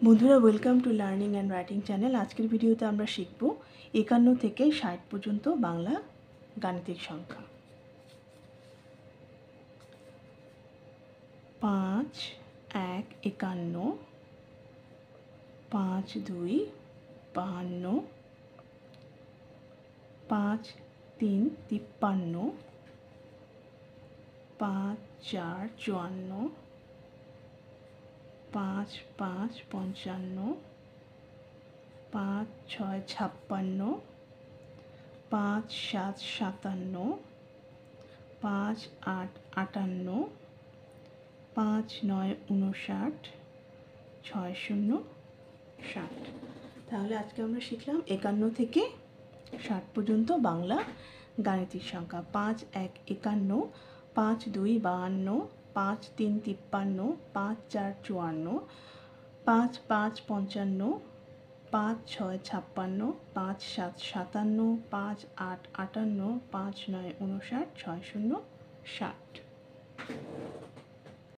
বন্ধুরা, welcome to learning and writing channel. আজকের ভিডিওতে আমরা শিখব 51 থেকে 60 পর্যন্ত বাংলা গাণিতিক সংখ্যা। 5 1 51, 5 2 52, 5 3 53, 5 4 54, 5 5 55, 5 6 56, 5 7 57, 5 8 58, 5 9 59, 6 0 60। তাহলে আজকে আমরা শিখলাম 51 থেকে 60 পর্যন্ত বাংলা গাণিতিক সংখ্যা। 5 1 51, 5 2 52, 5 3 53, 5 4 54, 5 5 55, 5 6 56, 5 7 57, 5 8 58, 5 9 59, 6 0 60।